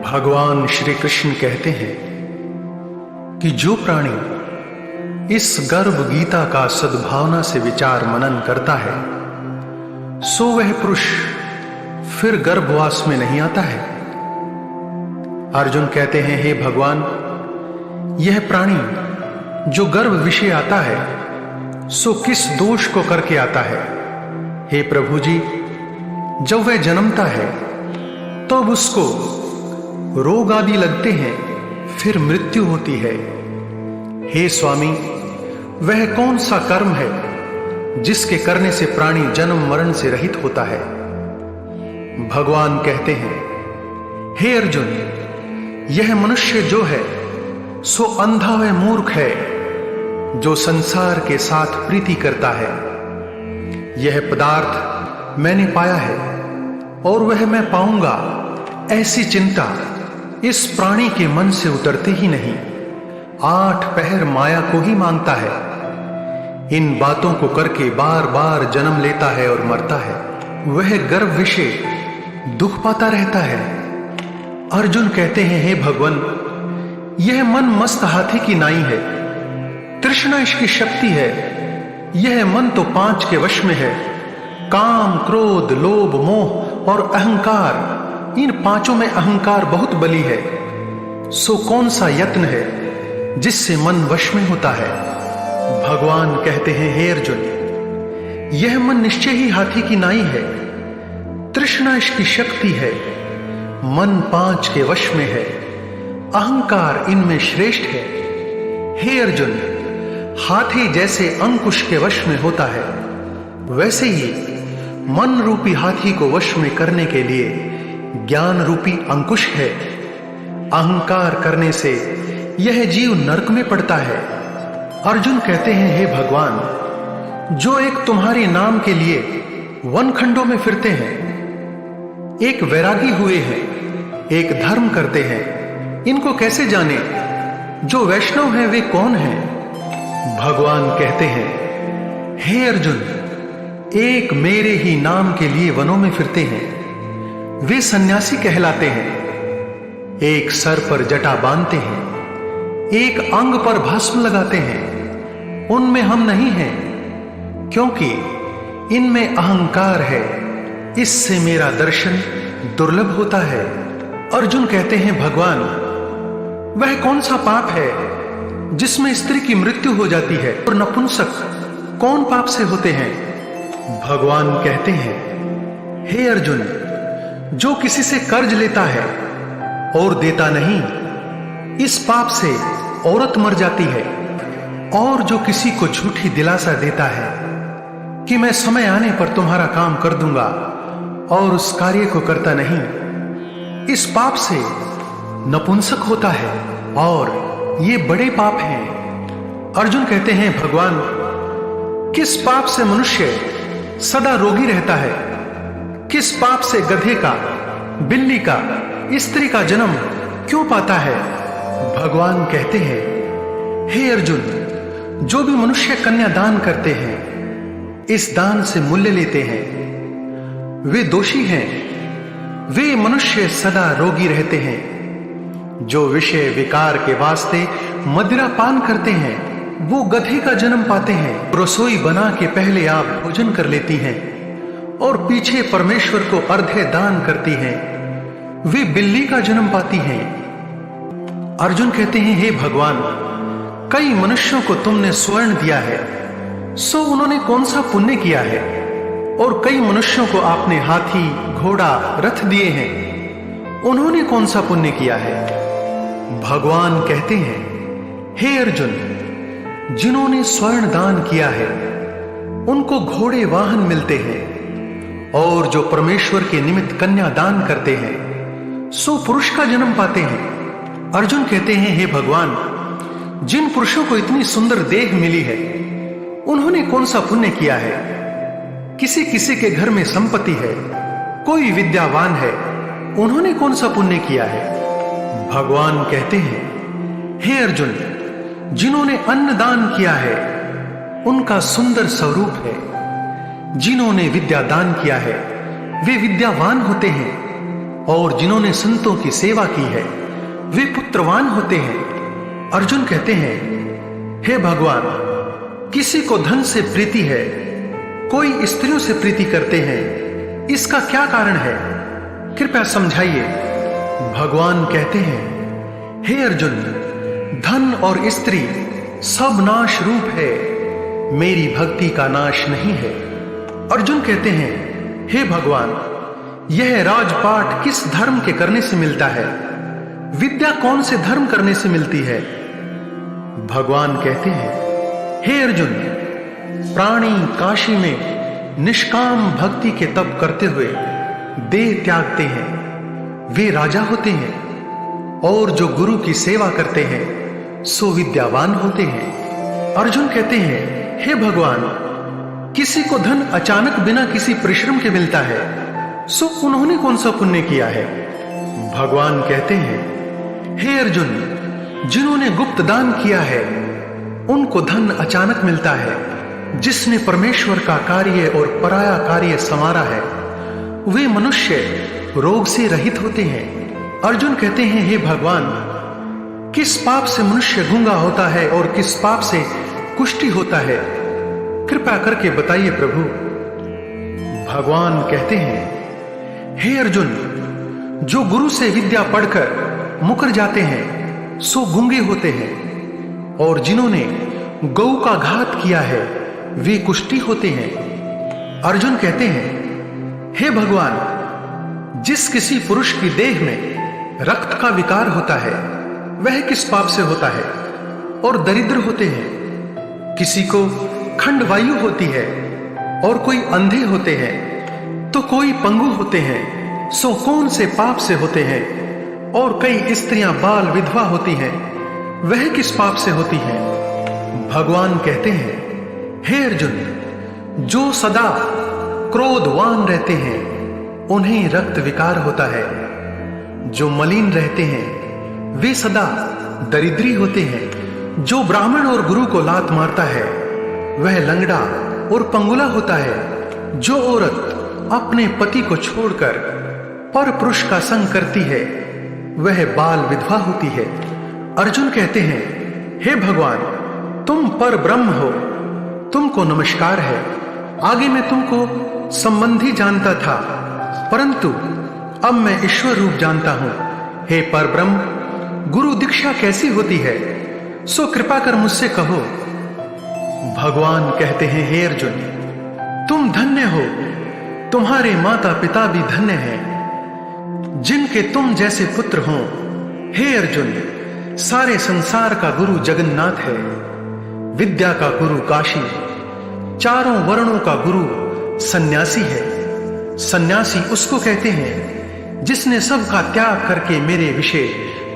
भगवान श्री कृष्ण कहते हैं कि जो प्राणी इस गर्भ गीता का सद्भावना से विचार मनन करता है सो वह पुरुष फिर गर्भवास में नहीं आता है। अर्जुन कहते हैं, हे भगवान, यह प्राणी जो गर्भ विषय आता है सो किस दोष को करके आता है। हे प्रभु जी, जब वह जन्मता है तब उसको रोग आदि लगते हैं, फिर मृत्यु होती है। हे स्वामी, वह कौन सा कर्म है जिसके करने से प्राणी जन्म मरण से रहित होता है। भगवान कहते हैं, हे अर्जुन, यह मनुष्य जो है सो अंधा व मूर्ख है, जो संसार के साथ प्रीति करता है। यह पदार्थ मैंने पाया है और वह मैं पाऊंगा, ऐसी चिंता इस प्राणी के मन से उतरते ही नहीं। 8 पहर माया को ही मांगता है। इन बातों को करके बार बार जन्म लेता है और मरता है। वह गर्भ विषय दुख पाता रहता है। अर्जुन कहते हैं, हे भगवान, यह मन मस्त हाथी की नाई है, तृष्णा इसकी शक्ति है। यह मन तो 5 के वश में है। काम, क्रोध, लोभ, मोह और अहंकार, इन 5 में अहंकार बहुत बली है। सो कौन सा यत्न है जिससे मन वश में होता है। भगवान कहते हैं, हे अर्जुन, यह मन निश्चय ही हाथी की नाई है, तृष्णा इसकी शक्ति है। मन 5 के वश में है, अहंकार इनमें श्रेष्ठ है। हे अर्जुन, हाथी जैसे अंकुश के वश में होता है, वैसे ही मन रूपी हाथी को वश में करने के लिए ज्ञान रूपी अंकुश है। अहंकार करने से यह जीव नरक में पड़ता है। अर्जुन कहते हैं, हे भगवान, जो एक तुम्हारे नाम के लिए वन खंडों में फिरते हैं, एक वैरागी हुए हैं, एक धर्म करते हैं, इनको कैसे जाने। जो वैष्णव हैं वे कौन हैं। भगवान कहते हैं, हे अर्जुन, एक मेरे ही नाम के लिए वनों में फिरते हैं, वे सन्यासी कहलाते हैं। एक सर पर जटा बांधते हैं, एक अंग पर भस्म लगाते हैं, उनमें हम नहीं हैं, क्योंकि इनमें अहंकार है। इससे मेरा दर्शन दुर्लभ होता है। अर्जुन कहते हैं, भगवान, वह कौन सा पाप है जिसमें स्त्री की मृत्यु हो जाती है और नपुंसक कौन पाप से होते हैं। भगवान कहते हैं, हे अर्जुन, जो किसी से कर्ज लेता है और देता नहीं, इस पाप से औरत मर जाती है। और जो किसी को झूठी दिलासा देता है कि मैं समय आने पर तुम्हारा काम कर दूंगा और उस कार्य को करता नहीं, इस पाप से नपुंसक होता है और ये बड़े पाप हैं। अर्जुन कहते हैं, भगवान, किस पाप से मनुष्य सदा रोगी रहता है। किस पाप से गधे का, बिल्ली का, स्त्री का जन्म क्यों पाता है। भगवान कहते हैं, हे अर्जुन, जो भी मनुष्य कन्यादान करते हैं, इस दान से मूल्य लेते हैं, वे दोषी हैं। वे मनुष्य सदा रोगी रहते हैं। जो विषय विकार के वास्ते मदिरा पान करते हैं, वो गधे का जन्म पाते हैं। रसोई बना के पहले आप भोजन कर लेती हैं और पीछे परमेश्वर को अर्घ्य दान करती हैं, वे बिल्ली का जन्म पाती हैं। अर्जुन कहते हैं, हे भगवान, कई मनुष्यों को तुमने स्वर्ण दिया है, सो उन्होंने कौन सा पुण्य किया है। और कई मनुष्यों को आपने हाथी, घोड़ा, रथ दिए हैं, उन्होंने कौन सा पुण्य किया है। भगवान कहते हैं, हे अर्जुन, जिन्होंने स्वर्ण दान किया है उनको घोड़े वाहन मिलते हैं, और जो परमेश्वर के निमित्त कन्या दान करते हैं सो पुरुष का जन्म पाते हैं। अर्जुन कहते हैं, हे भगवान, जिन पुरुषों को इतनी सुंदर देह मिली है, उन्होंने कौन सा पुण्य किया है। किसी किसी के घर में संपत्ति है, कोई विद्यावान है, उन्होंने कौन सा पुण्य किया है। भगवान कहते हैं, हे अर्जुन, जिन्होंने अन्न दान किया है उनका सुंदर स्वरूप है। जिन्होंने विद्या दान किया है वे विद्यावान होते हैं। और जिन्होंने संतों की सेवा की है वे पुत्रवान होते हैं। अर्जुन कहते हैं, हे भगवान, किसी को धन से प्रीति है, कोई स्त्रियों से प्रीति करते हैं, इसका क्या कारण है? कृपया समझाइए। भगवान कहते हैं, हे अर्जुन, धन और स्त्री सब नाश रूप है, मेरी भक्ति का नाश नहीं है। अर्जुन कहते हैं, हे भगवान, यह राजपाट किस धर्म के करने से मिलता है? विद्या कौन से धर्म करने से मिलती है? भगवान कहते हैं, हे अर्जुन, प्राणी काशी में निष्काम भक्ति के तप करते हुए देह त्यागते हैं, वे राजा होते हैं, और जो गुरु की सेवा करते हैं सो विद्यावान होते हैं। अर्जुन कहते हैं, हे भगवान, किसी को धन अचानक बिना किसी परिश्रम के मिलता है, सो उन्होंने कौन सा पुण्य किया है? भगवान कहते हैं, हे अर्जुन, जिन्होंने गुप्त दान किया है उनको धन अचानक मिलता है। जिसने परमेश्वर का कार्य और पराया कार्य संवारा है वे मनुष्य रोग से रहित होते हैं। अर्जुन कहते हैं, हे भगवान, किस पाप से मनुष्य गूंगा होता है और किस पाप से कुष्ठी होता है? कृपा करके बताइए प्रभु। भगवान कहते हैं, हे अर्जुन, जो गुरु से विद्या पढ़कर मुकर जाते हैं सो गूंगे होते हैं, और जिन्होंने गौ का घात किया है वे कुष्ठी होते हैं। अर्जुन कहते हैं, हे भगवान, जिस किसी पुरुष की देह में रक्त का विकार होता है वह किस पाप से होता है? और दरिद्र होते हैं। किसी को खंड वायु होती है और कोई अंधे होते हैं, तो कोई पंगु होते हैं, सो कौन से पाप से होते हैं? और कई स्त्रियां बाल विधवा होती हैं, वह किस पाप से होती हैं? भगवान कहते हैं, हे अर्जुन, जो सदा क्रोधवान रहते हैं उन्हें रक्त विकार होता है। जो मलिन रहते हैं वे सदा दरिद्री होते हैं। जो ब्राह्मण और गुरु को लात मारता है वह लंगड़ा और पंगुला होता है। जो औरत अपने पति को छोड़कर पर पुरुष का संग करती है वह बाल विधवा होती है। अर्जुन कहते हैं, हे भगवान, तुम पर ब्रह्म हो, तुमको नमस्कार है। आगे मैं तुमको संबंधी जानता था, परंतु अब मैं ईश्वर रूप जानता हूं। हे पर ब्रह्म, गुरु दीक्षा कैसी होती है, सो कृपा कर मुझसे कहो। भगवान कहते हैं, हे अर्जुन, तुम धन्य हो, तुम्हारे माता पिता भी धन्य हैं जिनके तुम जैसे पुत्र हों। हे अर्जुन, सारे संसार का गुरु जगन्नाथ है, विद्या का गुरु काशी, चारों वर्णों का गुरु सन्यासी है। सन्यासी उसको कहते हैं जिसने सबका त्याग करके मेरे विषय